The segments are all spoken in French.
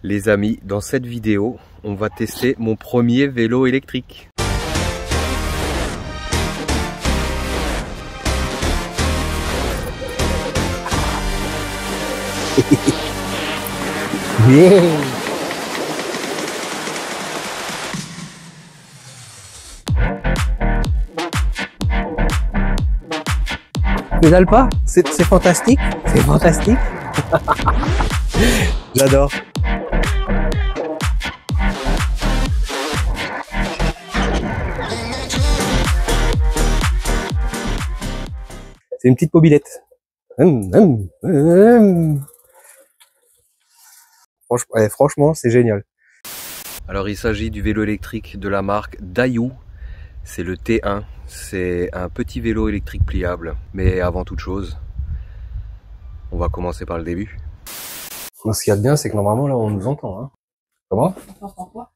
Les amis, dans cette vidéo, on va tester mon premier vélo électrique. Pédale pas, c'est fantastique, c'est fantastique. J'adore. C'est une petite mobilette. Franchement, c'est génial. Alors il s'agit du vélo électrique de la marque Dayou. C'est le T1. C'est un petit vélo électrique pliable. Mais avant toute chose, on va commencer par le début. Ce qu'il y a de bien, c'est que normalement, là, on nous entend. Hein. Comment? On t'entend quoi?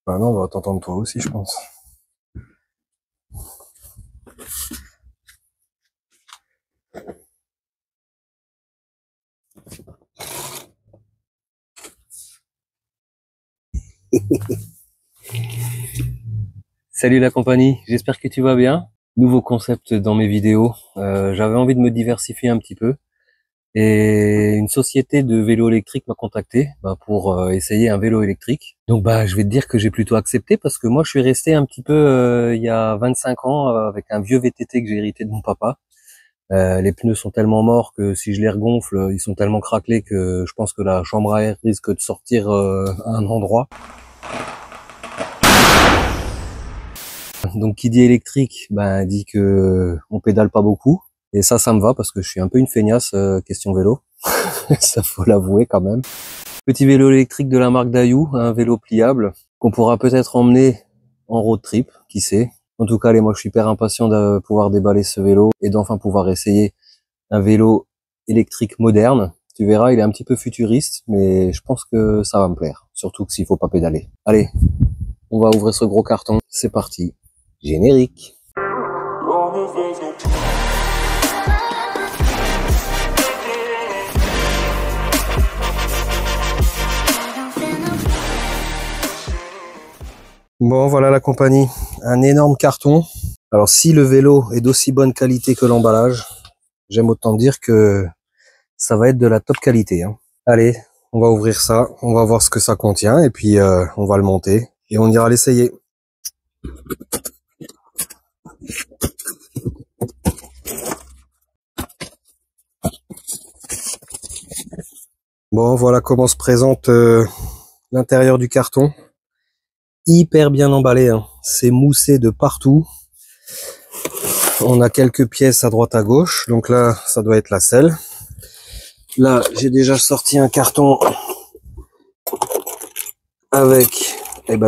Bah non, on va t'entendre toi aussi, je pense. Salut la compagnie, j'espère que tu vas bien. Nouveau concept dans mes vidéos. J'avais envie de me diversifier un petit peu. Et une société de vélo électrique m'a contacté pour essayer un vélo électrique. Donc je vais te dire que j'ai plutôt accepté parce que moi je suis resté un petit peu il y a 25 ans avec un vieux VTT que j'ai hérité de mon papa. Les pneus sont tellement morts que si je les regonfle, ils sont tellement craquelés que je pense que la chambre à air risque de sortir à un endroit. Donc qui dit électrique, dit que on pédale pas beaucoup. Et ça me va parce que je suis un peu une feignasse question vélo. Ça faut l'avouer quand même. Petit vélo électrique de la marque Dayou, un vélo pliable qu'on pourra peut-être emmener en road trip, qui sait. En tout cas, allez, moi je suis hyper impatient de pouvoir déballer ce vélo et d'enfin pouvoir essayer un vélo électrique moderne. Tu verras, il est un petit peu futuriste, mais je pense que ça va me plaire. Surtout que s'il faut pas pédaler. Allez, on va ouvrir ce gros carton. C'est parti. Générique. Bon, voilà la compagnie. Un énorme carton. Alors, si le vélo est d'aussi bonne qualité que l'emballage, j'aime autant dire que ça va être de la top qualité. Hein. Allez, on va ouvrir ça. On va voir ce que ça contient et puis on va le monter et on ira l'essayer. Bon, voilà comment se présente l'intérieur du carton. Hyper bien emballé, hein. C'est moussé de partout. On a quelques pièces à droite à gauche, donc là ça doit être la selle. Là j'ai déjà sorti un carton avec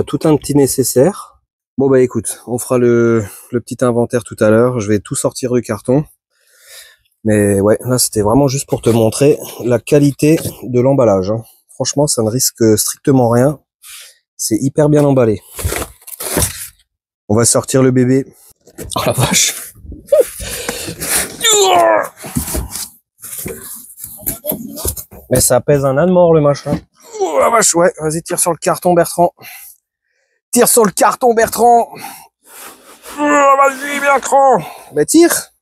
tout un petit nécessaire. Bon écoute, on fera le petit inventaire tout à l'heure, je vais tout sortir du carton. Mais ouais, là c'était vraiment juste pour te montrer la qualité de l'emballage. Hein. Franchement ça ne risque strictement rien. C'est hyper bien emballé. On va sortir le bébé. Oh la vache. Mais ça pèse un âne mort le machin. Oh la vache, ouais. Vas-y, tire sur le carton Bertrand. Tire sur le carton Bertrand. Oh, vas-y Bertrand. Mais tire.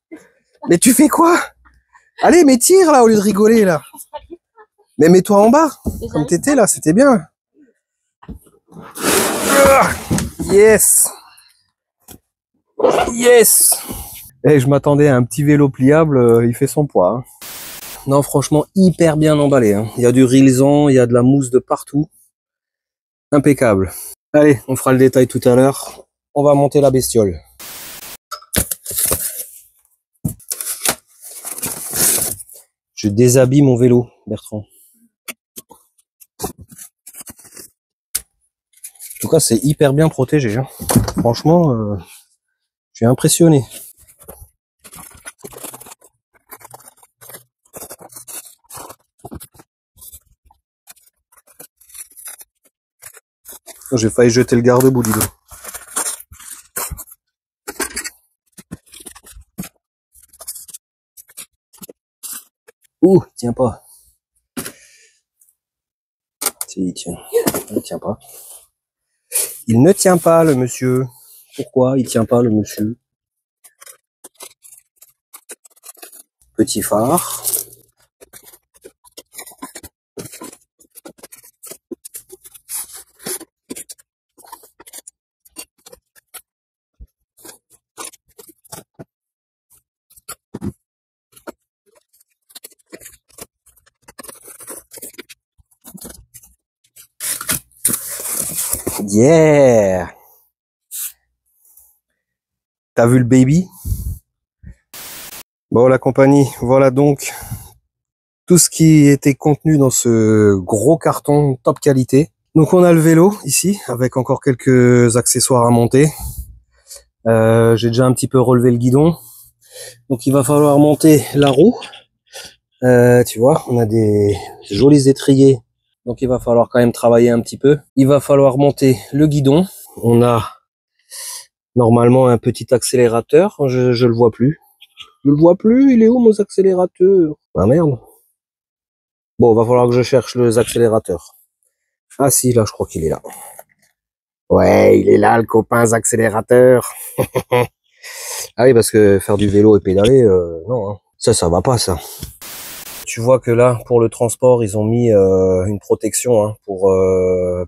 Mais tu fais quoi? Allez, mais tire là au lieu de rigoler là. Mais mets-toi en bas. Comme t'étais là, c'était bien. Yes. Yes. Et je m'attendais à un petit vélo pliable, il fait son poids. Hein. Non, franchement, hyper bien emballé. Hein. Il y a du rilsan, il y a de la mousse de partout. Impeccable. Allez, on fera le détail tout à l'heure. On va monter la bestiole. Je déshabille mon vélo, Bertrand. En tout cas, c'est hyper bien protégé. Hein. Franchement, je suis impressionné. J'ai failli jeter le garde-boue, dis donc. Ouh, tiens pas. Si, il tient. Il ne tient pas. Il ne tient pas, le monsieur. Pourquoi il tient pas, le monsieur? Petit phare. Yeah! T'as vu le baby? Bon, la compagnie, voilà donc tout ce qui était contenu dans ce gros carton top qualité. Donc on a le vélo ici, avec encore quelques accessoires à monter. J'ai déjà un petit peu relevé le guidon. Donc il va falloir monter la roue. Tu vois, on a des jolis étriers. Donc il va falloir quand même travailler un petit peu. Il va falloir monter le guidon. On a normalement un petit accélérateur. Je le vois plus. Je le vois plus. Il est où mon accélérateur? Ah merde. Bon, va falloir que je cherche les accélérateurs. Ah si, là, je crois qu'il est là. Ouais, il est là, le copain accélérateur. Ah oui, parce que faire du vélo et pédaler, non, hein. Ça va pas, ça. Tu vois que là, pour le transport, ils ont mis une protection hein, pour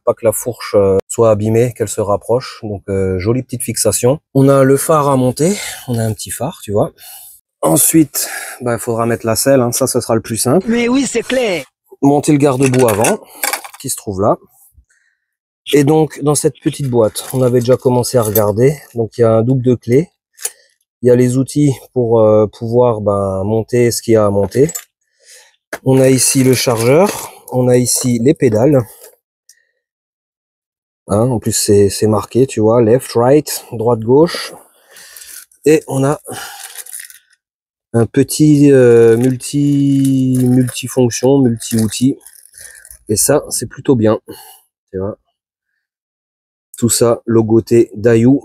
pas que la fourche soit abîmée, qu'elle se rapproche. Donc, jolie petite fixation. On a le phare à monter. On a un petit phare, tu vois. Ensuite, il faudra mettre la selle. Hein. Ça, ce sera le plus simple. Mais oui, c'est clair. Monter le garde-boue avant, qui se trouve là. Et donc, dans cette petite boîte, on avait déjà commencé à regarder. Donc, il y a un double de clés. Il y a les outils pour pouvoir monter ce qu'il y a à monter. On a ici le chargeur. On a ici les pédales. Hein, en plus, c'est marqué, tu vois, left, right, droite, gauche. Et on a un petit multifonction, multi-outil. Et ça, c'est plutôt bien. Tu vois. Tout ça, logoté Dayou.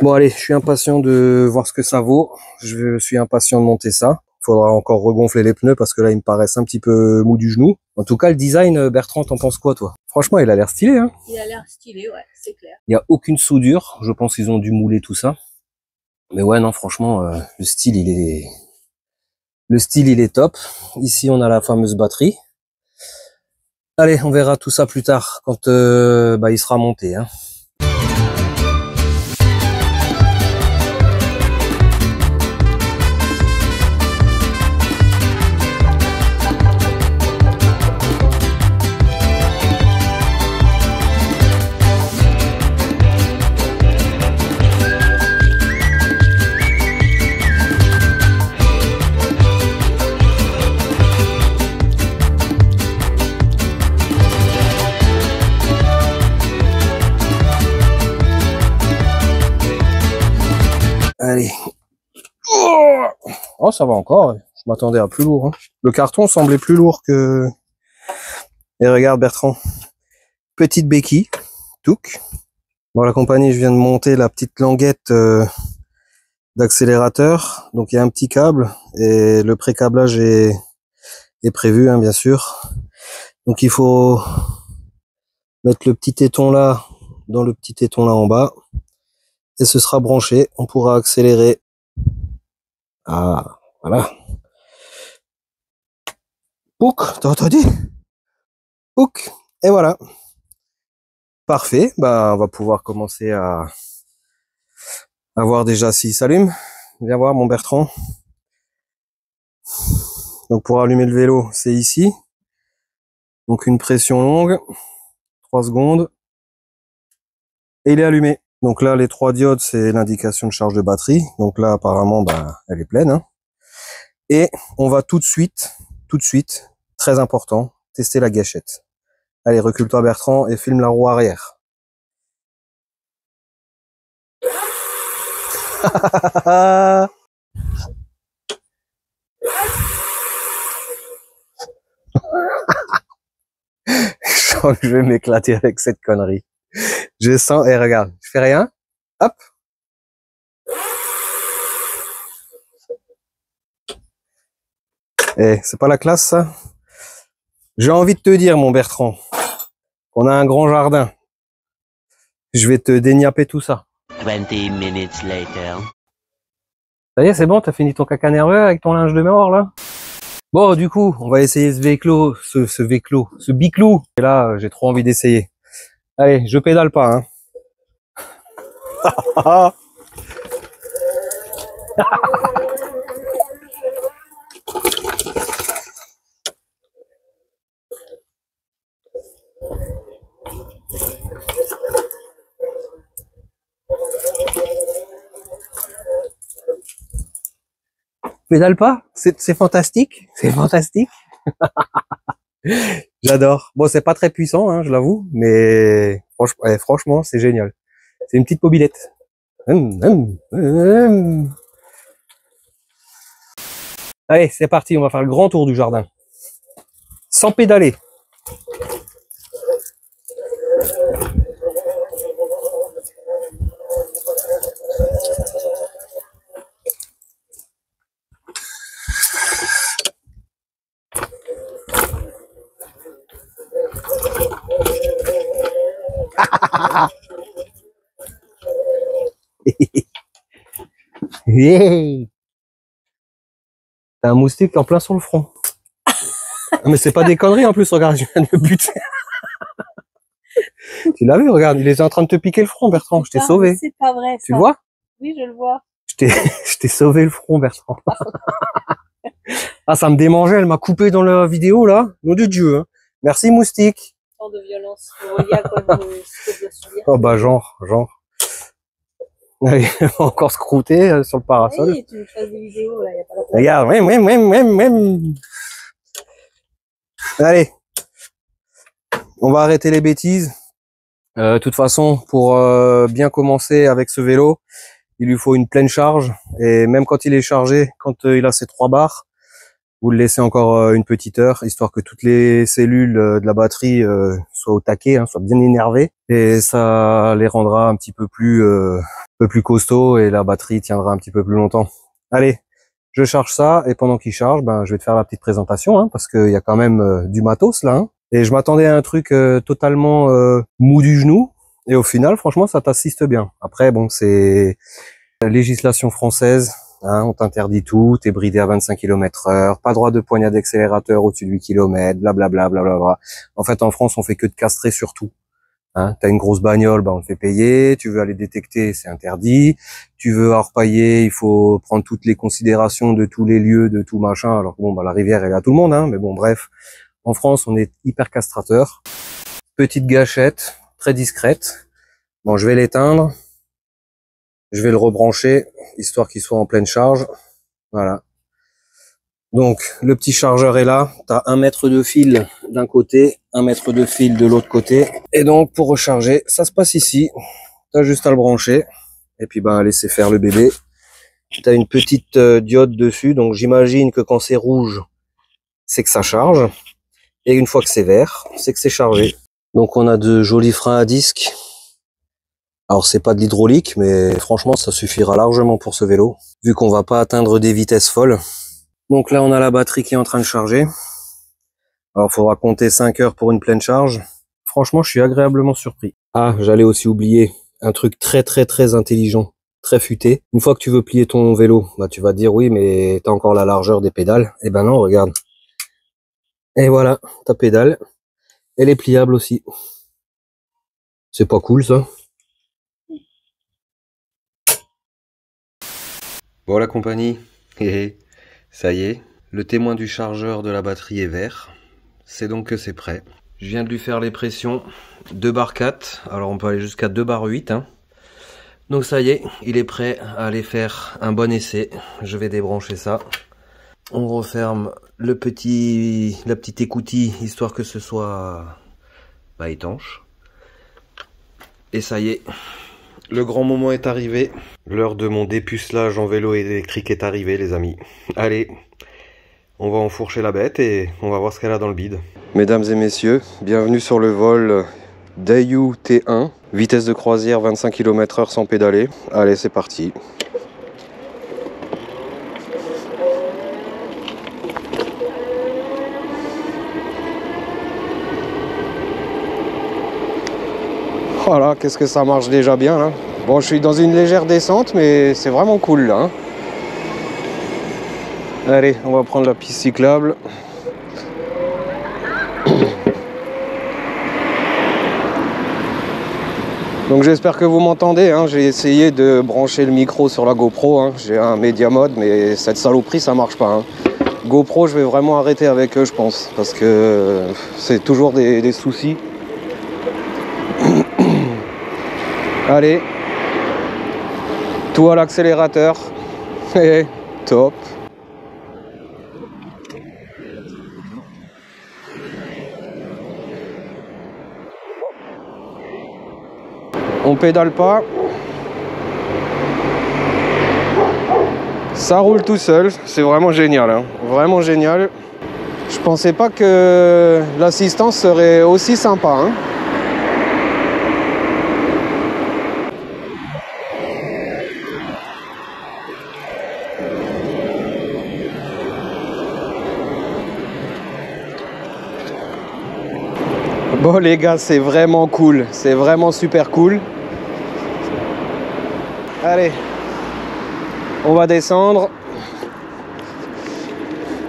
Bon, allez, je suis impatient de voir ce que ça vaut. Je suis impatient de monter ça. Faudra encore regonfler les pneus parce que là, ils me paraissent un petit peu mou du genou. En tout cas, le design, Bertrand, t'en penses quoi, toi? Franchement, il a l'air stylé, hein? Il a l'air stylé, ouais, c'est clair. Il n'y a aucune soudure. Je pense qu'ils ont dû mouler tout ça. Mais ouais, non, franchement, le style, il est top. Ici, on a la fameuse batterie. Allez, on verra tout ça plus tard quand il sera monté, hein. Allez. Oh, ça va encore. Je m'attendais à plus lourd. Hein. Le carton semblait plus lourd que... Et regarde Bertrand. Petite béquille. Touc. Bon, la compagnie, je viens de monter la petite languette d'accélérateur. Donc, il y a un petit câble. Et le pré-câblage est prévu, hein, bien sûr. Donc, il faut mettre le petit téton là dans le petit téton là en bas. Et ce sera branché. On pourra accélérer. Ah, voilà. Pouc, t'as entendu? Pouc, et voilà. Parfait, on va pouvoir commencer à voir déjà s'il s'allume. Viens voir mon Bertrand. Donc pour allumer le vélo, c'est ici. Donc une pression longue, 3 secondes. Et il est allumé. Donc là, les 3 diodes, c'est l'indication de charge de batterie. Donc là, apparemment, elle est pleine. Hein. Et on va tout de suite, très important, tester la gâchette. Allez, recule-toi Bertrand et filme la roue arrière. Je sens que je vais m'éclater avec cette connerie. Je sens, et regarde, je fais rien. Hop. Eh, c'est pas la classe, ça? J'ai envie de te dire, mon Bertrand, qu'on a un grand jardin. Je vais te déniapper tout ça. 20 minutes later. Ça y est, c'est bon, t'as fini ton caca nerveux avec ton linge de mort, là? Bon, du coup, on va essayer ce biclou. Et là, j'ai trop envie d'essayer. Allez, je pédale pas, hein. Pédale pas? C'est fantastique. C'est fantastique. J'adore. Bon, c'est pas très puissant, hein, je l'avoue, mais franchement, c'est génial. C'est une petite mobilette. Allez, c'est parti, on va faire le grand tour du jardin. Sans pédaler. Hey, t'as un moustique en plein sur le front. Mais c'est pas des conneries en plus, regarde, je viens de le buter. Tu l'as vu, regarde, il est en train de te piquer le front, Bertrand, je t'ai sauvé. C'est pas vrai, ça. Tu le vois? Oui, je le vois. Je t'ai sauvé le front, Bertrand. Ah, ça me démangeait, elle m'a coupé dans la vidéo, là. Nom de Dieu, hein. Merci, moustique. Tant de violence. Il y a quoi de ce que je dois subir. Oh, bah, genre. Allez, elle va encore scrouter sur le parasol. Oui, tu me fais des vidéos, là, il y a pas la peine. Regarde, ouais. Allez. On va arrêter les bêtises. De toute façon, pour bien commencer avec ce vélo, il lui faut une pleine charge. Et même quand il est chargé, quand il a ses 3 barres, vous le laissez encore une petite heure, histoire que toutes les cellules de la batterie soient au taquet, hein, soient bien énervées. Et ça les rendra un petit peu plus costauds et la batterie tiendra un petit peu plus longtemps. Allez, je charge ça et pendant qu'il charge, ben, je vais te faire la petite présentation, hein, parce qu'il y a quand même du matos là. Hein. Et je m'attendais à un truc totalement mou du genou. Et au final, franchement, ça t'assiste bien. Après, bon, c'est la législation française. Hein, on t'interdit tout. T'es bridé à 25 km/h. Pas droit de poignard d'accélérateur au-dessus de 8 km. Blablabla. En fait, en France, on fait que de castrer sur tout. Hein, t'as une grosse bagnole, bah on te fait payer. Tu veux aller détecter, c'est interdit. Tu veux orpailler, il faut prendre toutes les considérations de tous les lieux, de tout machin. Alors bon, bah la rivière, elle est à tout le monde, hein, mais bon, bref. En France, on est hyper castrateur. Petite gâchette, très discrète. Bon, je vais l'éteindre. Je vais le rebrancher, histoire qu'il soit en pleine charge. Voilà. Donc, le petit chargeur est là. Tu as 1 mètre de fil d'un côté, 1 mètre de fil de l'autre côté. Et donc, pour recharger, ça se passe ici. Tu as juste à le brancher. Et puis, ben, laisser faire le bébé. Tu as une petite diode dessus. Donc, j'imagine que quand c'est rouge, c'est que ça charge. Et une fois que c'est vert, c'est que c'est chargé. Donc on a de jolis freins à disque. Alors c'est pas de l'hydraulique, mais franchement ça suffira largement pour ce vélo, vu qu'on va pas atteindre des vitesses folles. Donc là on a la batterie qui est en train de charger. Alors il faudra compter 5 heures pour une pleine charge. Franchement je suis agréablement surpris. Ah, j'allais aussi oublier un truc très intelligent, très futé. Une fois que tu veux plier ton vélo, bah tu vas te dire oui mais t'as encore la largeur des pédales. Eh ben non, regarde. Et voilà, ta pédale, elle est pliable aussi. C'est pas cool ça? Bon la compagnie, ça y est, le témoin du chargeur de la batterie est vert. C'est donc que c'est prêt. Je viens de lui faire les pressions 2 bar 4, alors on peut aller jusqu'à 2 bar 8. Hein. Donc ça y est, il est prêt à aller faire un bon essai. Je vais débrancher ça. On referme la petite écoutille, histoire que ce soit étanche. Et ça y est, le grand moment est arrivé. L'heure de mon dépucelage en vélo électrique est arrivée, les amis. Allez, on va enfourcher la bête et on va voir ce qu'elle a dans le bide. Mesdames et messieurs, bienvenue sur le vol Dayu T1. Vitesse de croisière 25 km/h sans pédaler. Allez, c'est parti. Voilà, qu'est-ce que ça marche déjà bien là. Bon, je suis dans une légère descente, mais c'est vraiment cool là. Hein. Allez, on va prendre la piste cyclable. Donc j'espère que vous m'entendez, hein. J'ai essayé de brancher le micro sur la GoPro, hein. J'ai un Media Mode, mais cette saloperie ça marche pas. Hein. GoPro, je vais vraiment arrêter avec eux, je pense, parce que c'est toujours des soucis. Allez, tout à l'accélérateur, top. On pédale pas, ça roule tout seul, c'est vraiment génial, hein. Vraiment génial. Je pensais pas que l'assistance serait aussi sympa. Hein. Bon les gars, c'est vraiment cool, c'est vraiment super cool. Allez, on va descendre.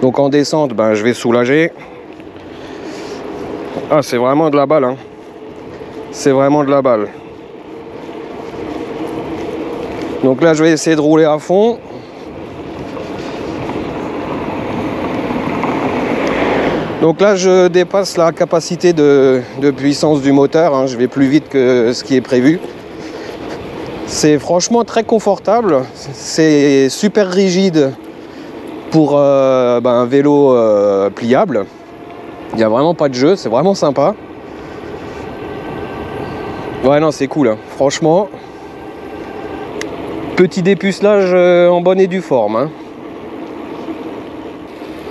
Donc en descente, ben, je vais soulager. Ah, c'est vraiment de la balle, hein. C'est vraiment de la balle. Donc là, je vais essayer de rouler à fond. Donc là, je dépasse la capacité de puissance du moteur, hein. Je vais plus vite que ce qui est prévu. C'est franchement très confortable. C'est super rigide pour un vélo pliable. Il n'y a vraiment pas de jeu, c'est vraiment sympa. Ouais, non, c'est cool, hein. Franchement. Petit dépucelage en bonne et due forme, hein.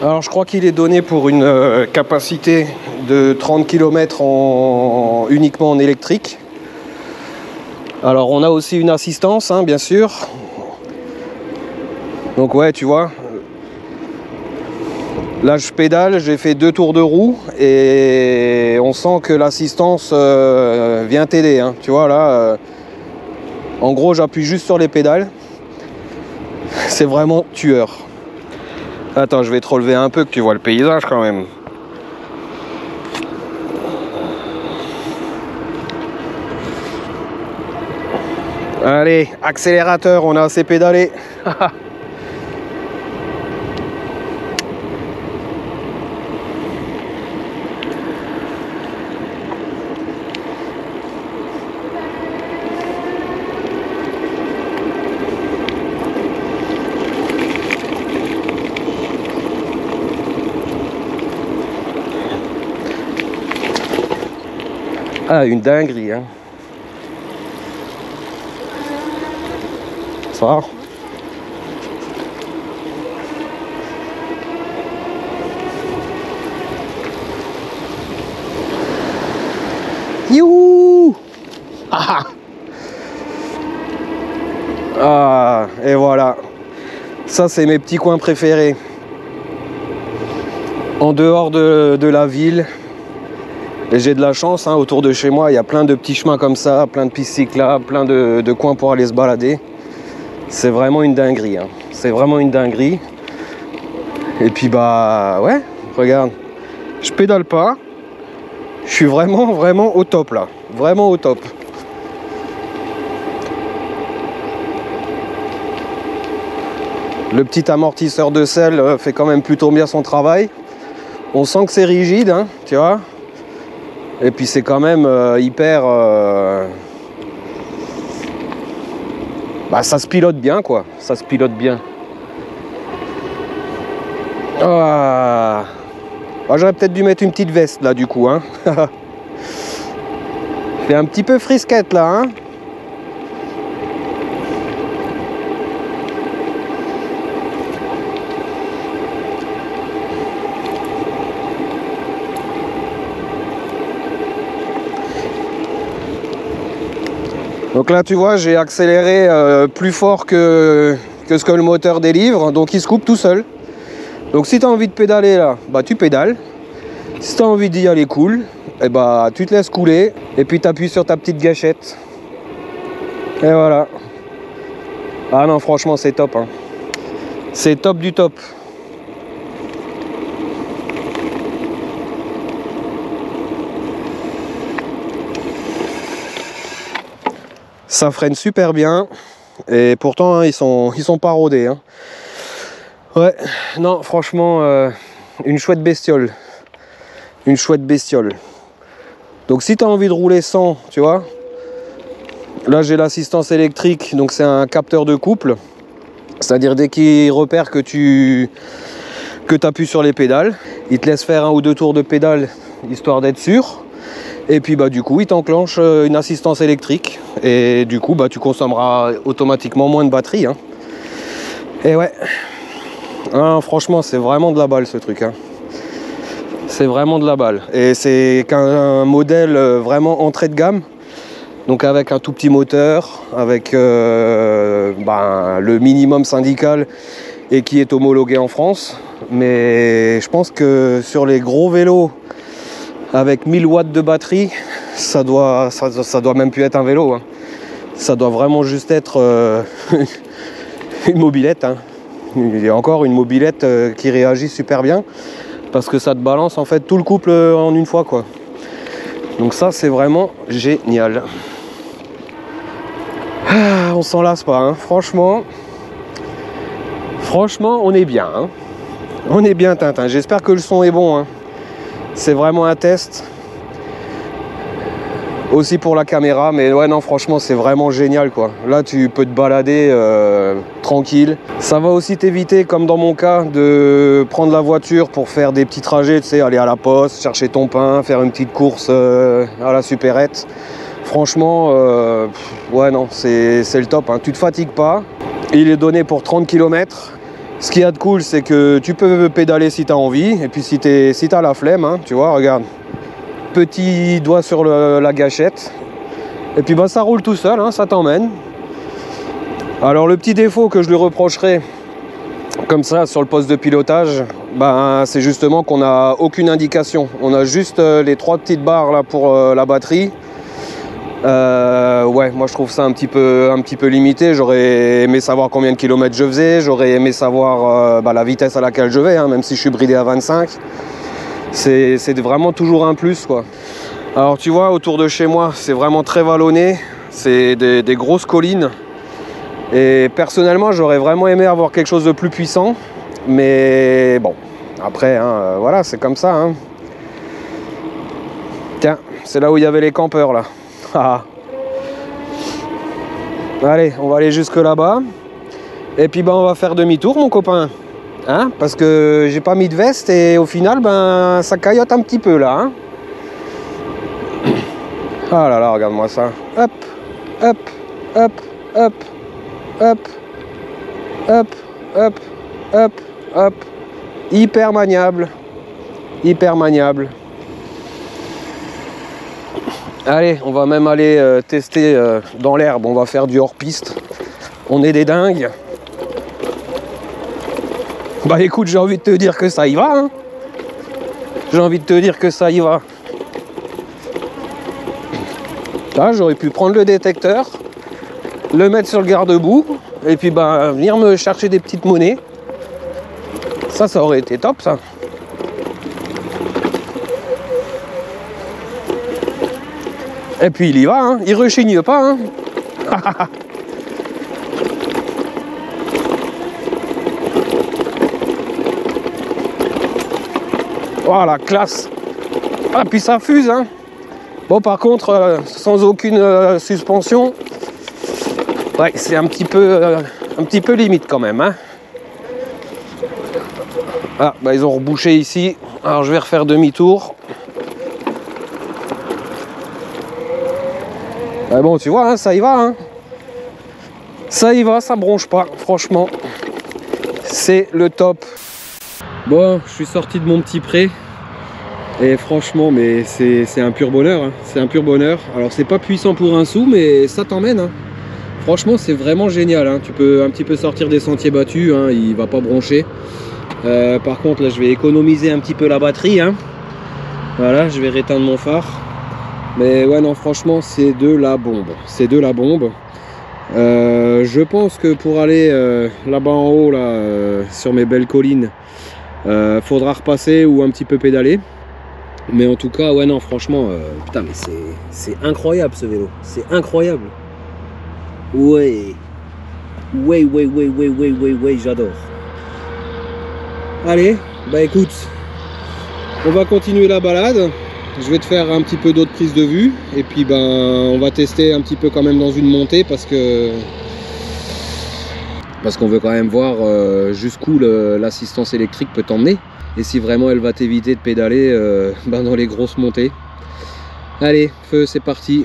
Alors je crois qu'il est donné pour une capacité de 30 km uniquement en électrique. Alors on a aussi une assistance, hein, bien sûr. Donc ouais, tu vois. Là je pédale, j'ai fait 2 tours de roue et on sent que l'assistance vient t'aider. Hein. Tu vois là, en gros j'appuie juste sur les pédales. C'est vraiment tueur. Attends, je vais te relever un peu que tu vois le paysage quand même. Allez, accélérateur, on a assez pédalé. Ah, une dinguerie, hein. Ça va. Youhou. Ah, et voilà. Ça, c'est mes petits coins préférés. En dehors de la ville. Et j'ai de la chance, hein, autour de chez moi, il y a plein de petits chemins comme ça, plein de pistes cyclables, plein de coins pour aller se balader. C'est vraiment une dinguerie, hein. C'est vraiment une dinguerie. Et puis bah ouais, regarde, je pédale pas. Je suis vraiment au top là. Vraiment au top. Le petit amortisseur de selle fait quand même plutôt bien son travail. On sent que c'est rigide, hein, tu vois. Et puis c'est quand même hyper... Bah, ça se pilote bien, quoi. Ça se pilote bien. Ah. Bah, j'aurais peut-être dû mettre une petite veste, là, du coup. Hein. Fait un petit peu frisquette, là. Hein. Donc là tu vois, j'ai accéléré plus fort que ce que le moteur délivre, donc il se coupe tout seul. Donc si tu as envie de pédaler là, bah tu pédales. Si tu as envie d'y aller cool, et bah tu te laisses couler et puis tu appuies sur ta petite gâchette. Et voilà. Ah non, franchement, c'est top, hein. C'est top du top. Ça freine super bien. Et pourtant, hein, ils sont pas rodés, hein. Ouais, non, franchement, une chouette bestiole. Une chouette bestiole. Donc si tu as envie de rouler sans, tu vois, là j'ai l'assistance électrique, donc c'est un capteur de couple. C'est-à-dire dès qu'il repère que tu appuies sur les pédales, il te laisse faire 1 ou 2 tours de pédale, histoire d'être sûr. Et puis bah du coup il t'enclenche une assistance électrique. Et du coup bah tu consommeras automatiquement moins de batterie, hein. Et ouais. Ah, franchement c'est vraiment de la balle ce truc, hein. C'est vraiment de la balle. Et c'est qu'un modèle vraiment entrée de gamme. Donc avec un tout petit moteur, avec le minimum syndical et qui est homologué en France. Mais je pense que sur les gros vélos avec 1000 watts de batterie, ça doit même plus être un vélo, hein. Ça doit vraiment juste être une mobilette, hein. Il y a encore une mobilette qui réagit super bien parce que ça te balance en fait tout le couple en une fois, quoi. Donc ça c'est vraiment génial. Ah, on s'en lasse pas, hein. Franchement on est bien, hein. On est bien Tintin. J'espère que le son est bon, hein. C'est vraiment un test. Aussi pour la caméra, mais ouais non franchement c'est vraiment génial, quoi. Là tu peux te balader tranquille. Ça va aussi t'éviter, comme dans mon cas, de prendre la voiture pour faire des petits trajets, tu sais, aller à la poste, chercher ton pain, faire une petite course à la supérette. Franchement, ouais non, c'est le top, hein. Tu te fatigues pas. Il est donné pour 30 km. Ce qu'il y a de cool, c'est que tu peux pédaler si tu as envie. Et puis si tu as la flemme, hein, tu vois, regarde. Petit doigt sur la gâchette. Et puis bah, ça roule tout seul, hein, ça t'emmène. Alors le petit défaut que je lui reprocherais, comme ça, sur le poste de pilotage, bah, c'est justement qu'on n'a aucune indication. On a juste les 3 petites barres là pour la batterie. Ouais, moi je trouve ça un petit peu limité. J'aurais aimé savoir combien de kilomètres je faisais, j'aurais aimé savoir la vitesse à laquelle je vais, hein, même si je suis bridé à 25. C'est vraiment toujours un plus, quoi. Alors tu vois, autour de chez moi, c'est vraiment très vallonné, c'est des grosses collines. Et personnellement, j'aurais vraiment aimé avoir quelque chose de plus puissant. Mais bon, après, hein, voilà, c'est comme ça, hein. Tiens, c'est là où il y avait les campeurs, là. Allez, on va aller jusque là-bas. Et puis on va faire demi-tour, mon copain. Hein, parce que j'ai pas mis de veste et au final, ça caillote un petit peu là, hein. Ah là là, regarde-moi ça. Hop, hop, hop, hop, hop, hop, hop, hop, hop. Hyper maniable. Hyper maniable. Allez, on va même aller tester dans l'herbe, on va faire du hors-piste. On est des dingues. Bah écoute, j'ai envie de te dire que ça y va, hein. J'ai envie de te dire que ça y va. Là, j'aurais pu prendre le détecteur, le mettre sur le garde-boue, et puis venir me chercher des petites monnaies. Ça aurait été top, ça. Et puis il y va, hein. Il rechigne pas, hein. Voilà, classe. Ah, puis ça fuse, hein. Bon, par contre, sans aucune suspension, ouais, c'est un petit peu limite quand même, hein. Ah, ils ont rebouché ici. Alors je vais refaire demi-tour. Ah bon, tu vois, hein, ça y va, hein. Ça y va, ça bronche pas, franchement. C'est le top. Bon, je suis sorti de mon petit pré. Et franchement, mais c'est un pur bonheur, hein. C'est un pur bonheur. Alors c'est pas puissant pour un sou, mais ça t'emmène, hein. Franchement, c'est vraiment génial, hein. Tu peux un petit peu sortir des sentiers battus, hein. Il va pas broncher. Par contre, là, je vais économiser un petit peu la batterie, hein. Voilà, je vais réteindre mon phare. Mais ouais, non, franchement, c'est de la bombe. C'est de la bombe. Je pense que pour aller là-bas en haut, là, sur mes belles collines, faudra repasser ou un petit peu pédaler. Mais en tout cas, ouais, non, franchement, putain, mais c'est incroyable ce vélo. C'est incroyable. Ouais. Ouais, j'adore. Allez, bah écoute, on va continuer la balade. Je vais te faire un petit peu d'autres prises de vue. Et puis, ben, on va tester un petit peu quand même dans une montée parce qu'on veut quand même voir jusqu'où l'assistance électrique peut t'emmener. Et si vraiment elle va t'éviter de pédaler ben dans les grosses montées. Allez, feu, c'est parti.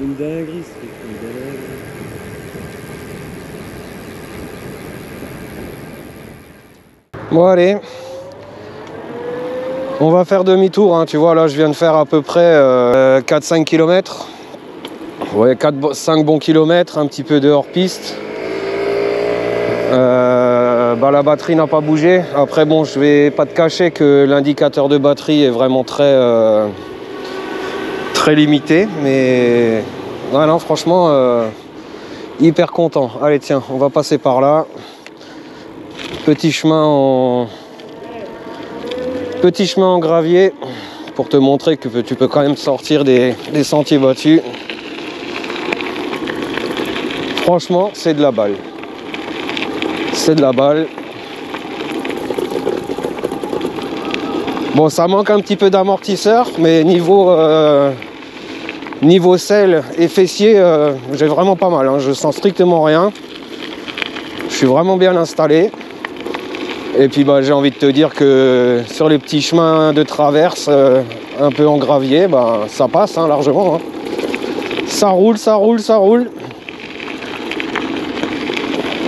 Une dinguerie, ce truc, une dinguerie. Bon allez, on va faire demi-tour, hein. Tu vois là je viens de faire à peu près 4-5 km. Ouais, 4-5 bons kilomètres, un petit peu de hors-piste. Bah, la batterie n'a pas bougé. Après bon, je vais pas te cacher que l'indicateur de batterie est vraiment très limité, mais ouais, non, franchement hyper content. Allez tiens, on va passer par là. Petit chemin en gravier pour te montrer que tu peux quand même sortir des sentiers battus. Franchement, c'est de la balle. C'est de la balle. Bon, ça manque un petit peu d'amortisseur, mais niveau selle et fessier, j'ai vraiment pas mal, hein. Je sens strictement rien. Je suis vraiment bien installé. Et puis bah, j'ai envie de te dire que sur les petits chemins de traverse, un peu en gravier, bah, ça passe, hein, largement, hein. Ça roule, ça roule, ça roule.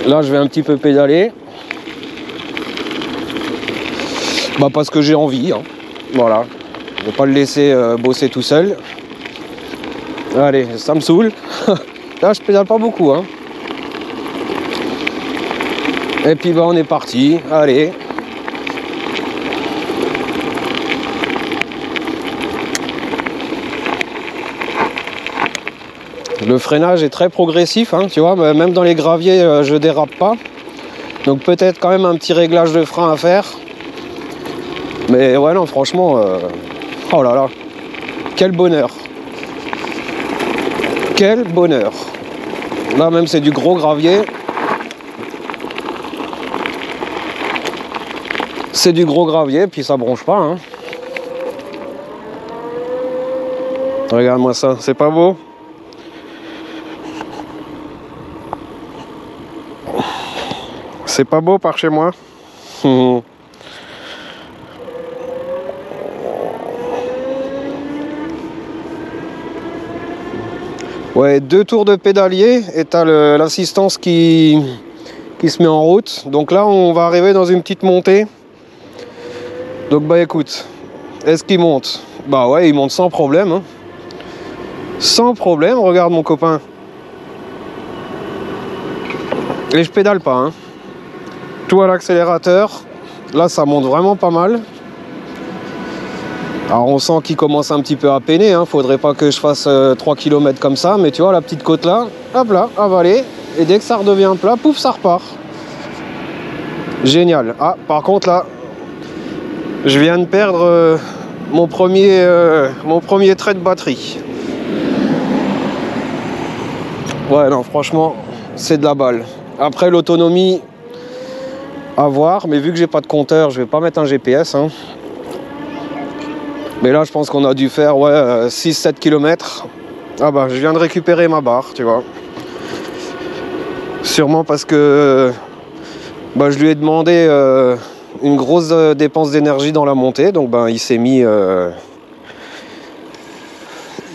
Là, je vais un petit peu pédaler. Bah, parce que j'ai envie, hein. Voilà. Je ne vais pas le laisser bosser tout seul. Allez, ça me saoule. Là, je pédale pas beaucoup, hein. Et puis, bah, on est parti. Allez. Le freinage est très progressif, hein, tu vois, même dans les graviers, je dérape pas. Donc peut-être quand même un petit réglage de frein à faire. Mais ouais, non, franchement, oh là là, quel bonheur. Quel bonheur. Là même c'est du gros gravier. C'est du gros gravier, puis ça bronche pas, hein. Regarde-moi ça, c'est pas beau? C'est pas beau par chez moi. Ouais, 2 tours de pédalier et t'as l'assistance qui se met en route. Donc là, on va arriver dans une petite montée. Donc bah écoute, est-ce qu'il monte? Bah ouais, il monte sans problème, hein. Sans problème, regarde mon copain. Et je pédale pas, hein. tout à l'accélérateur. Là, ça monte vraiment pas mal. Alors on sent qu'il commence un petit peu à peiner, hein. Faudrait pas que je fasse 3 km comme ça, mais tu vois la petite côte là, hop là, avalée, et dès que ça redevient plat, pouf, ça repart. Génial. Ah, par contre là, je viens de perdre mon premier trait de batterie. Ouais, non, franchement, c'est de la balle. Après l'autonomie, à voir, mais vu que j'ai pas de compteur, je vais pas mettre un GPS, hein. Mais là, je pense qu'on a dû faire 6-7 km. Ah bah, je viens de récupérer ma barre, tu vois. Sûrement parce que bah, je lui ai demandé une grosse dépense d'énergie dans la montée. Donc ben, il s'est mis...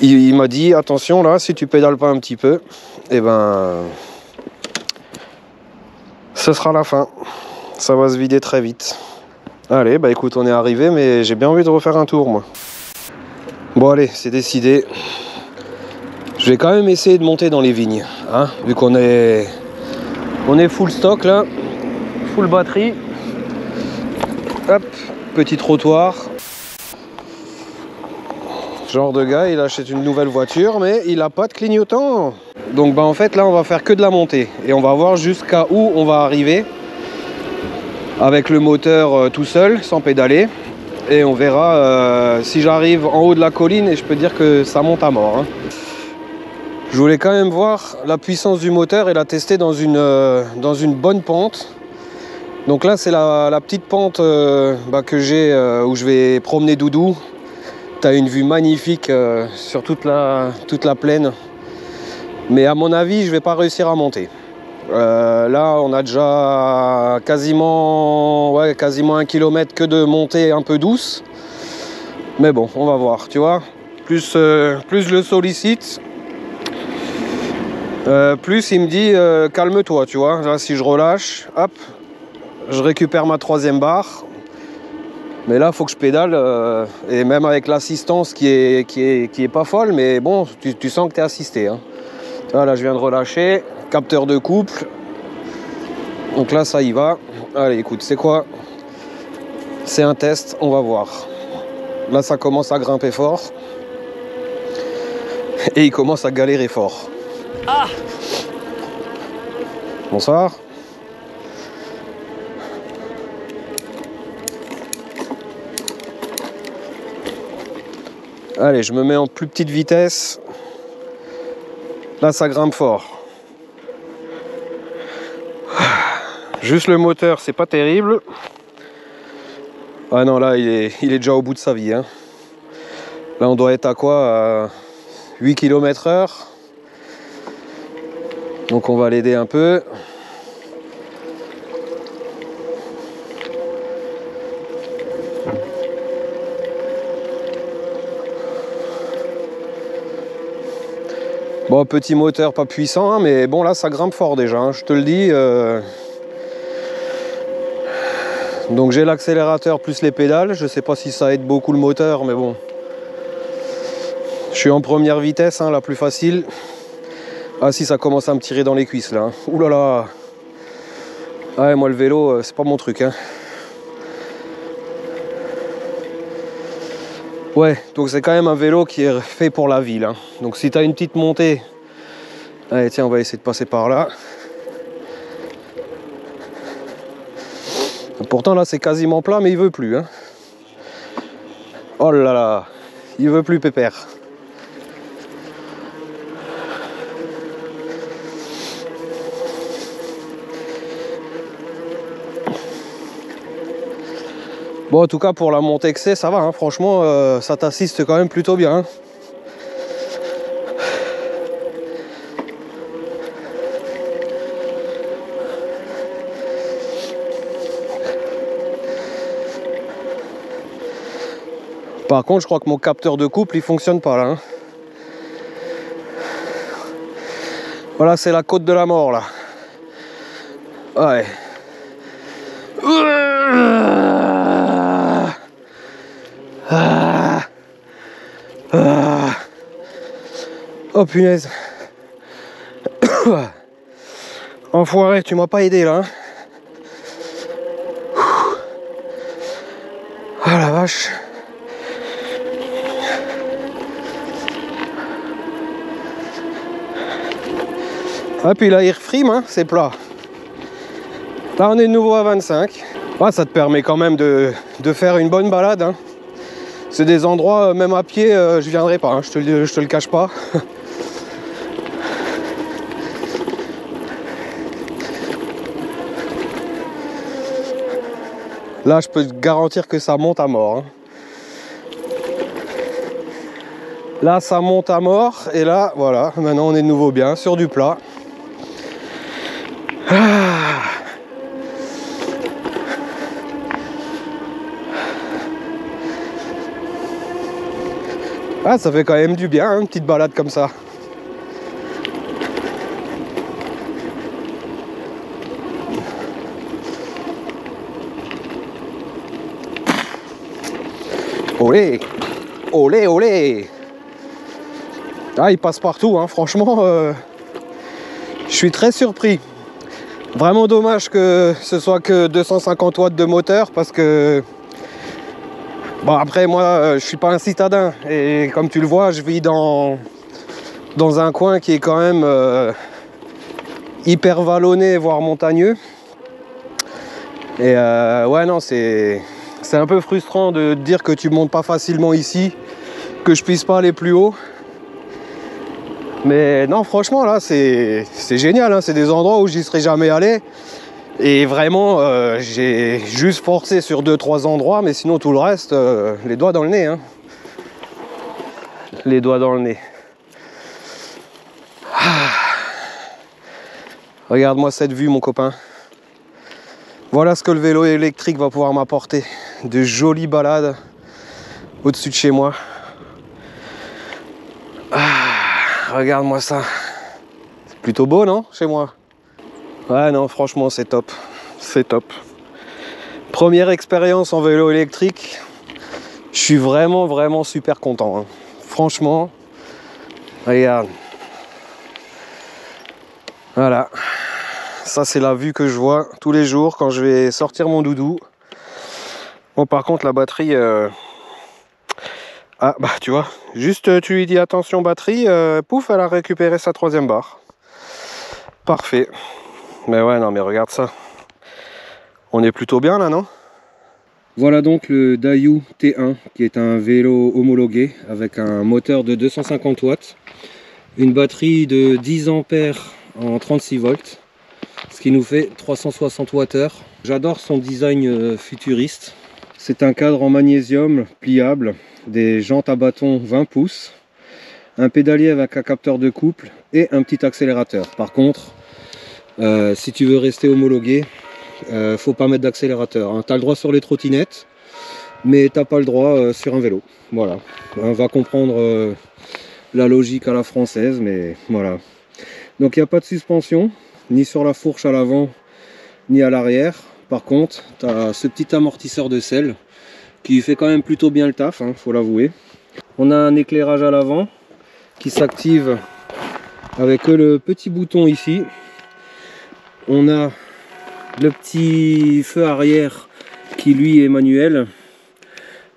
il m'a dit, attention là, si tu pédales pas un petit peu, et ben... ce sera la fin. Ça va se vider très vite. Allez, bah écoute, on est arrivé, mais j'ai bien envie de refaire un tour, moi. Bon, allez, c'est décidé. Je vais quand même essayer de monter dans les vignes, hein, vu qu'on est full stock, là. Full batterie. Hop, petit trottoir. Genre de gars, il achète une nouvelle voiture, mais il n'a pas de clignotant. Donc, bah en fait, là, on va faire que de la montée. Et on va voir jusqu'à où on va arriver. Avec le moteur tout seul, sans pédaler. Et on verra si j'arrive en haut de la colline, et je peux dire que ça monte à mort, hein. Je voulais quand même voir la puissance du moteur et la tester dans une bonne pente. Donc là, c'est la petite pente que j'ai, où je vais promener Doudou. Tu as une vue magnifique sur toute la plaine. Mais à mon avis, je vais pas réussir à monter. Là, on a déjà quasiment 1 km que de montée un peu douce. Mais bon, on va voir, tu vois. Plus je le sollicite, plus il me dit calme-toi, tu vois. Là, si je relâche, hop, je récupère ma 3e barre. Mais là, il faut que je pédale. Et même avec l'assistance qui est pas folle, mais bon, tu sens que tu es assisté, hein. Là, je viens de relâcher. Capteur de couple. Donc là, ça y va. Allez, écoute, c'est quoi? C'est un test, on va voir. Là, ça commence à grimper fort. Et il commence à galérer fort. Ah! Bonsoir. Allez, je me mets en plus petite vitesse. Là, ça grimpe fort. Juste le moteur, c'est pas terrible. Ah non, là, il est déjà au bout de sa vie, hein. Là, on doit être à quoi? À 8 km/h. Donc, on va l'aider un peu. Bon, petit moteur pas puissant, hein, mais bon, là, ça grimpe fort déjà, hein, je te le dis. Donc j'ai l'accélérateur plus les pédales. Je sais pas si ça aide beaucoup le moteur, mais bon. Je suis en première vitesse, hein, la plus facile. Ah si, ça commence à me tirer dans les cuisses là, hein. Ouh là là. Ouais, moi le vélo, c'est pas mon truc, hein. Ouais, donc c'est quand même un vélo qui est fait pour la ville, hein. Donc si tu as une petite montée, allez tiens, on va essayer de passer par là. Pourtant là c'est quasiment plat, mais il veut plus, hein. Oh là là, il veut plus pépère. Bon, en tout cas pour la montée que c'est, ça va, hein. Franchement, ça t'assiste quand même plutôt bien, hein. Par contre, je crois que mon capteur de couple, il fonctionne pas là, hein. Voilà, c'est la côte de la mort là. Ouais. Oh punaise. Enfoiré, tu m'as pas aidé là, hein. la vache. Ah, puis là il refrime, hein, c'est plat. Là on est de nouveau à 25. Ah, ça te permet quand même de faire une bonne balade, hein. C'est des endroits, même à pied, je viendrai pas, hein, je te le cache pas. Là je peux te garantir que ça monte à mort, hein. Là ça monte à mort et là voilà, maintenant on est de nouveau bien sur du plat. Ah, ça fait quand même du bien, hein, une petite balade comme ça. Olé, olé, olé. Ah, il passe partout, hein. Franchement, je suis très surpris. Vraiment dommage que ce soit que 250 watts de moteur parce que bon, après moi je suis pas un citadin et comme tu le vois je vis dans un coin qui est quand même hyper vallonné voire montagneux et ouais non c'est un peu frustrant de te dire que tu montes pas facilement ici, que je puisse pas aller plus haut. Mais non, franchement, là, c'est génial, hein. C'est des endroits où j'y serais jamais allé. Et vraiment, j'ai juste forcé sur 2-3 endroits, mais sinon, tout le reste, les doigts dans le nez, hein. Les doigts dans le nez. Ah. Regarde-moi cette vue, mon copain. Voilà ce que le vélo électrique va pouvoir m'apporter. De jolies balades au-dessus de chez moi. Regarde-moi ça. C'est plutôt beau, non, chez moi? Ouais, non, franchement, c'est top. C'est top. Première expérience en vélo électrique. Je suis vraiment super content, hein. Franchement, regarde. Voilà. Ça, c'est la vue que je vois tous les jours quand je vais sortir mon doudou. Bon, par contre, la batterie... Ah, bah, tu vois, juste tu lui dis attention batterie, pouf, elle a récupéré sa 3e barre. Parfait. Mais ouais, non, mais regarde ça. On est plutôt bien là, non? Voilà donc le Daiyu T1 qui est un vélo homologué avec un moteur de 250 watts, une batterie de 10 ampères en 36 volts, ce qui nous fait 360 Wh. J'adore son design futuriste. C'est un cadre en magnésium pliable, des jantes à bâton 20 pouces, un pédalier avec un capteur de couple et un petit accélérateur. Par contre, si tu veux rester homologué, faut pas mettre d'accélérateur, hein. Tu as le droit sur les trottinettes, mais t'as pas le droit sur un vélo. Voilà, on va comprendre la logique à la française, mais voilà. Donc il n'y a pas de suspension, ni sur la fourche à l'avant, ni à l'arrière. Par contre, tu as ce petit amortisseur de selle qui fait quand même plutôt bien le taf, hein, faut l'avouer. On a un éclairage à l'avant qui s'active avec le petit bouton ici. On a le petit feu arrière qui lui est manuel.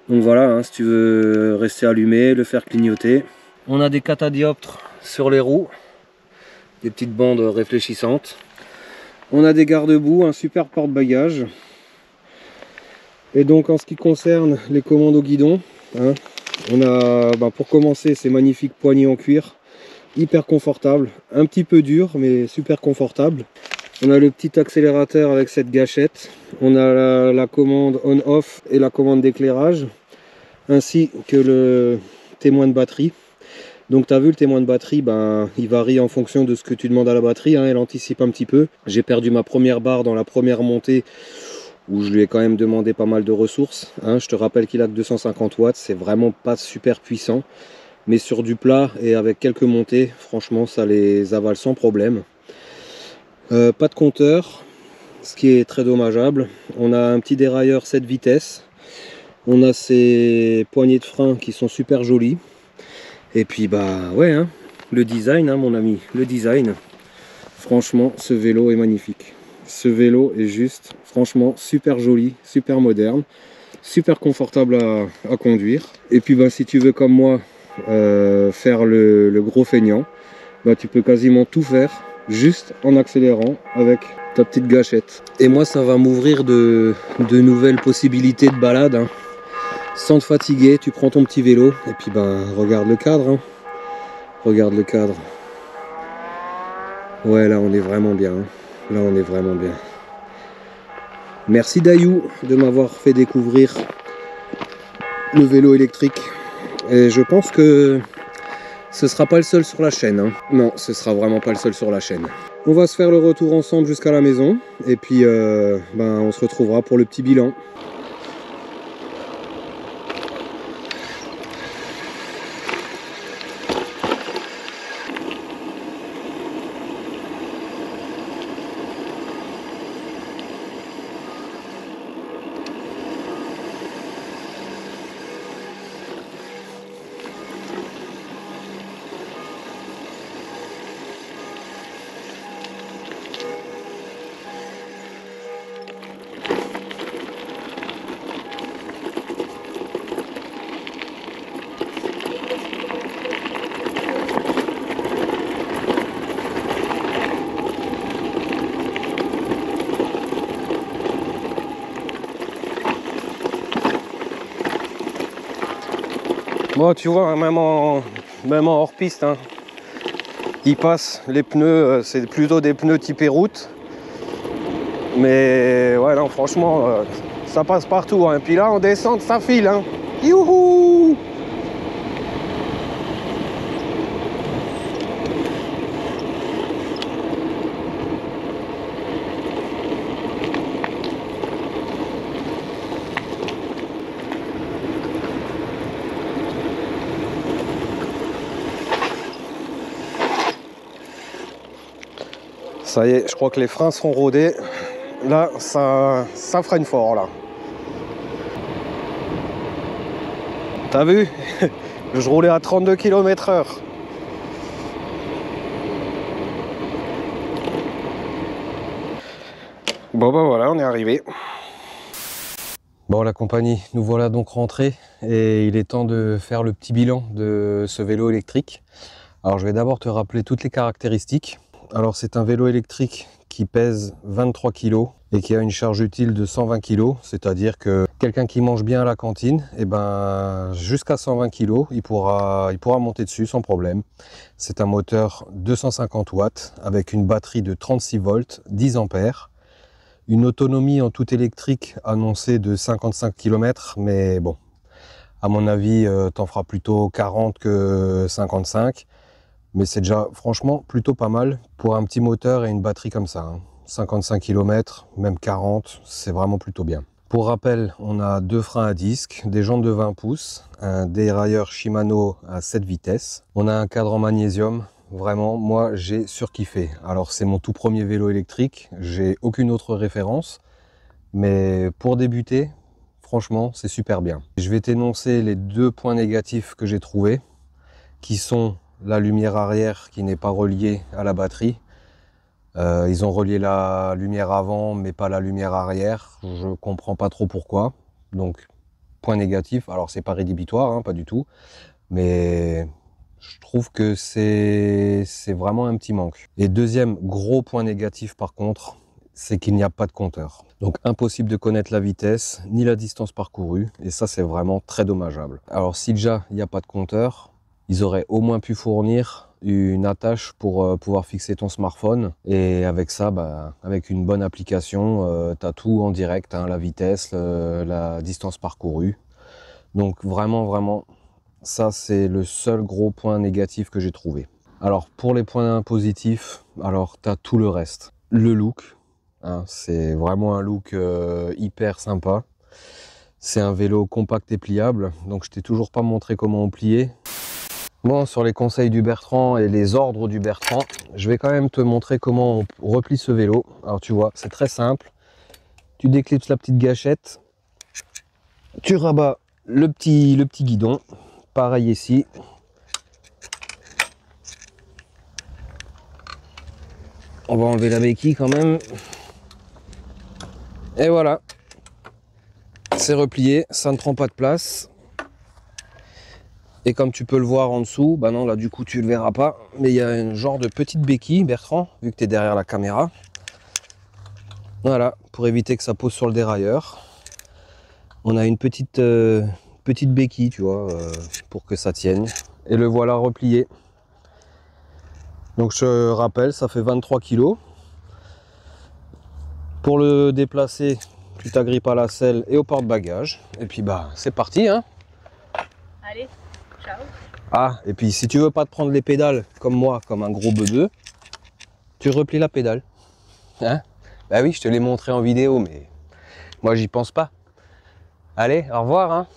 Donc voilà, hein, si tu veux rester allumé, le faire clignoter. On a des catadioptres sur les roues, des petites bandes réfléchissantes. On a des garde-boue, un super porte-bagages. Et donc en ce qui concerne les commandes au guidon, hein, on a pour commencer ces magnifiques poignées en cuir, hyper confortable, un petit peu dur mais super confortable. On a le petit accélérateur avec cette gâchette, on a la commande on-off et la commande d'éclairage, ainsi que le témoin de batterie. Donc tu as vu, le témoin de batterie, il varie en fonction de ce que tu demandes à la batterie, hein, elle anticipe un petit peu. J'ai perdu ma première barre dans la première montée où je lui ai quand même demandé pas mal de ressources, hein. Je te rappelle qu'il a que 250 watts, c'est vraiment pas super puissant, mais sur du plat et avec quelques montées, franchement ça les avale sans problème. Pas de compteur, ce qui est très dommageable. On a un petit dérailleur 7 vitesses, on a ces poignées de frein qui sont super jolies. Et puis ouais, hein, le design, hein, mon ami, le design. Franchement, ce vélo est magnifique. Ce vélo est juste, franchement, super joli, super moderne. super confortable à conduire. Et puis bah, si tu veux comme moi faire le gros feignant, bah, tu peux quasiment tout faire juste en accélérant avec ta petite gâchette. Et moi ça va m'ouvrir de nouvelles possibilités de balade, hein. Sans te fatiguer, tu prends ton petit vélo et puis ben regarde le cadre, hein. Regarde le cadre. Ouais, là on est vraiment bien, hein. Là on est vraiment bien. Merci Dayou de m'avoir fait découvrir le vélo électrique. Et je pense que ce sera pas le seul sur la chaîne, hein. Non, ce sera vraiment pas le seul sur la chaîne. On va se faire le retour ensemble jusqu'à la maison. Et puis ben, on se retrouvera pour le petit bilan. Bon, tu vois, même en hors piste, hein, il passe les pneus, c'est plutôt des pneus typés route. Mais ouais, non, franchement, ça passe partout, hein. Et puis là, en descente, ça file, hein. Youhou! Ça y est, je crois que les freins seront rodés. Là, ça freine fort, là. T'as vu? Je roulais à 32 km/h. Bon, bah voilà, on est arrivé. Bon, la compagnie, nous voilà donc rentrés. Et il est temps de faire le petit bilan de ce vélo électrique. Alors, je vais d'abord te rappeler toutes les caractéristiques. Alors c'est un vélo électrique qui pèse 23 kg et qui a une charge utile de 120 kg, c'est-à-dire que quelqu'un qui mange bien à la cantine, et ben jusqu'à 120 kg, il pourra monter dessus sans problème. C'est un moteur 250 watts avec une batterie de 36 volts, 10 ampères, une autonomie en tout électrique annoncée de 55 km, mais bon, à mon avis, t'en feras plutôt 40 que 55. Mais c'est déjà franchement plutôt pas mal pour un petit moteur et une batterie comme ça, hein. 55 km, même 40, c'est vraiment plutôt bien. Pour rappel, on a deux freins à disque, des jantes de 20 pouces, un dérailleur Shimano à 7 vitesses. On a un cadre en magnésium. Vraiment, moi j'ai surkiffé. Alors c'est mon tout premier vélo électrique, j'ai aucune autre référence. Mais pour débuter, franchement, c'est super bien. Je vais t'énoncer les deux points négatifs que j'ai trouvés, qui sont la lumière arrière qui n'est pas reliée à la batterie. Ils ont relié la lumière avant mais pas la lumière arrière. Je comprends pas trop pourquoi. Donc point négatif. Alors c'est pas rédhibitoire, hein, pas du tout. Mais je trouve que c'est vraiment un petit manque. Et deuxième gros point négatif par contre, c'est qu'il n'y a pas de compteur. Donc impossible de connaître la vitesse ni la distance parcourue. Et ça c'est vraiment très dommageable. Alors si déjà il n'y a pas de compteur, ils auraient au moins pu fournir une attache pour pouvoir fixer ton smartphone. Et avec ça, bah, avec une bonne application, tu as tout en direct, hein, la vitesse, la distance parcourue. Donc vraiment, ça c'est le seul gros point négatif que j'ai trouvé. Alors pour les points positifs, alors tu as tout le reste. Le look, hein, c'est vraiment un look hyper sympa. C'est un vélo compact et pliable, donc je t'ai toujours pas montré comment on pliait. Bon, sur les conseils du Bertrand et les ordres du Bertrand, je vais quand même te montrer comment on replie ce vélo. Alors tu vois, c'est très simple. Tu déclipses la petite gâchette, tu rabats le petit guidon, pareil ici. On va enlever la béquille quand même. Et voilà. c'est replié, ça ne prend pas de place. Et comme tu peux le voir en dessous, bah non, là du coup tu le verras pas, mais il y a un genre de petite béquille, Bertrand, vu que tu es derrière la caméra. Voilà, pour éviter que ça pose sur le dérailleur. On a une petite béquille, tu vois, pour que ça tienne. Et le voilà replié. Donc je rappelle, ça fait 23 kg. Pour le déplacer, tu t'agrippes à la selle et au porte-bagages. Et puis bah c'est parti, hein. Allez, ciao. Ah, et puis si tu veux pas te prendre les pédales comme moi, comme un gros bebeu, tu replies la pédale. Hein? Bah oui, je te l'ai montré en vidéo, mais moi j'y pense pas. Allez, au revoir, hein.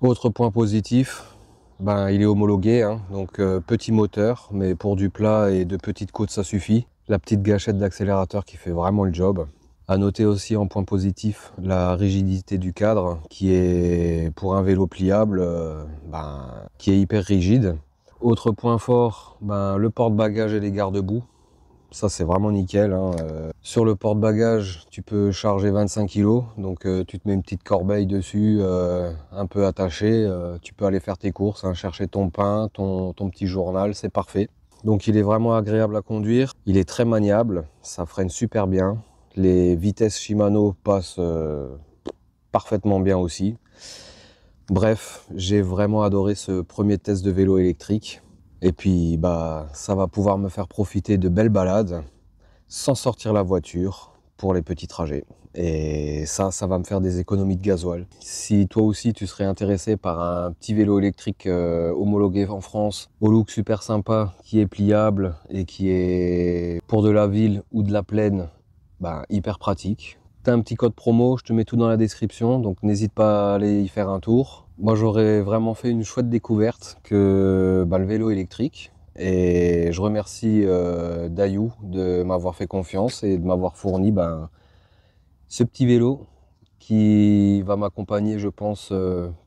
Autre point positif, ben, il est homologué, hein, donc petit moteur, mais pour du plat et de petites côtes ça suffit. La petite gâchette d'accélérateur qui fait vraiment le job. À noter aussi en point positif la rigidité du cadre qui est pour un vélo pliable qui est hyper rigide. Autre point fort, le porte-bagages et les garde-boue. Ça c'est vraiment nickel, hein. Sur le porte-bagages tu peux charger 25 kg, donc tu te mets une petite corbeille dessus, un peu attachée, tu peux aller faire tes courses, hein, chercher ton pain, ton petit journal, c'est parfait. Donc il est vraiment agréable à conduire, il est très maniable, ça freine super bien. Les vitesses Shimano passent parfaitement bien aussi. Bref, j'ai vraiment adoré ce premier test de vélo électrique. Et puis, ça va pouvoir me faire profiter de belles balades sans sortir la voiture pour les petits trajets. Et ça va me faire des économies de gasoil. Si toi aussi tu serais intéressé par un petit vélo électrique homologué en France, au look super sympa, qui est pliable et qui est pour de la ville ou de la plaine, hyper pratique. Tu as un petit code promo, je te mets tout dans la description, donc n'hésite pas à aller y faire un tour. Moi j'aurais vraiment fait une chouette découverte que le vélo électrique. Et je remercie Dayou de m'avoir fait confiance et de m'avoir fourni ce petit vélo qui va m'accompagner, je pense,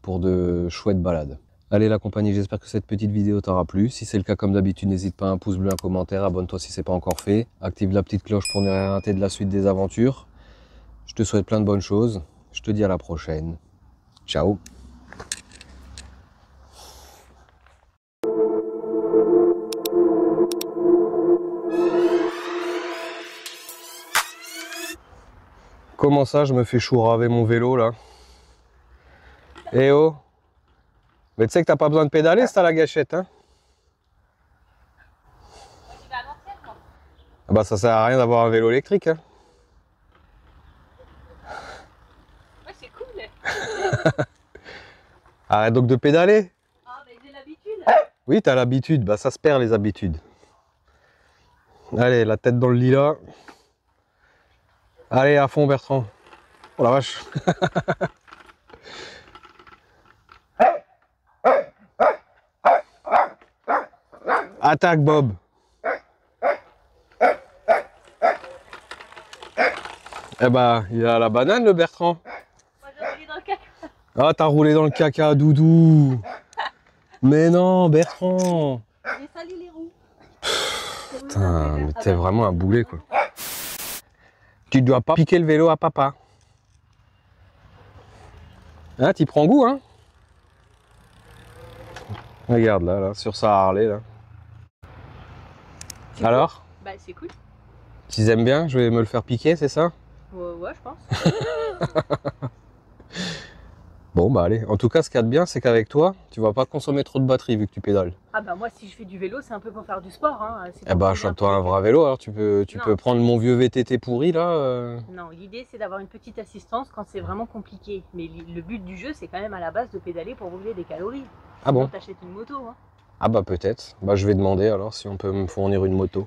pour de chouettes balades. Allez la compagnie, j'espère que cette petite vidéo t'aura plu. Si c'est le cas, comme d'habitude, n'hésite pas à un pouce bleu, un commentaire, abonne-toi si c'est pas encore fait. Active la petite cloche pour ne rien rater de la suite des aventures. Je te souhaite plein de bonnes choses. Je te dis à la prochaine. Ciao. Comment ça, je me fais chouraver mon vélo là? Eh oh! Mais tu sais que t'as pas besoin de pédaler si t'as la gâchette, hein? Tu vas à l'ancienne, moi. Ah ça sert à rien d'avoir un vélo électrique, hein? Ouais, c'est cool. Arrête donc de pédaler! Ah, mais j'ai l'habitude. Oui, t'as l'habitude, ça se perd les habitudes. Allez, la tête dans le lilas. Allez, à fond Bertrand. Oh la vache. Attaque Bob. Eh il a la banane le Bertrand. Moi, j'ai roulé dans le caca. Ah, t'as roulé dans le caca, doudou. Mais non, Bertrand. J'ai sali les roues. Putain, mais t'es vraiment un boulet quoi. Tu dois pas piquer le vélo à papa. Hein, t'y prends goût, hein? Regarde là, sur sa Harley là. Alors? C'est cool. Tu aimes bien? Je vais me le faire piquer, c'est ça? Ouais, je pense. Bon allez, en tout cas ce qu'il y a de bien c'est qu'avec toi, tu vas pas consommer trop de batterie vu que tu pédales. Ah moi si je fais du vélo c'est un peu pour faire du sport. Hein. Chope-toi un vrai vélo, alors tu peux prendre mon vieux VTT pourri là. Non, l'idée c'est d'avoir une petite assistance quand c'est vraiment compliqué. Mais le but du jeu c'est quand même à la base de pédaler pour brûler des calories. Ah bon? T'achètes une moto. Hein. Ah peut-être. Je vais demander alors si on peut me fournir une moto.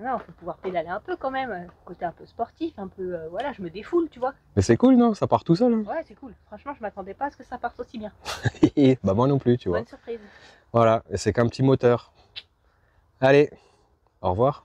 Non, il faut pouvoir pédaler un peu quand même, côté un peu sportif, un peu, voilà, je me défoule, tu vois. Mais c'est cool, non? Ça part tout seul. Hein. Ouais, c'est cool. Franchement, je m'attendais pas à ce que ça parte aussi bien. Moi non plus, tu vois. Bonne surprise. Voilà, et c'est qu'un petit moteur. Allez, au revoir.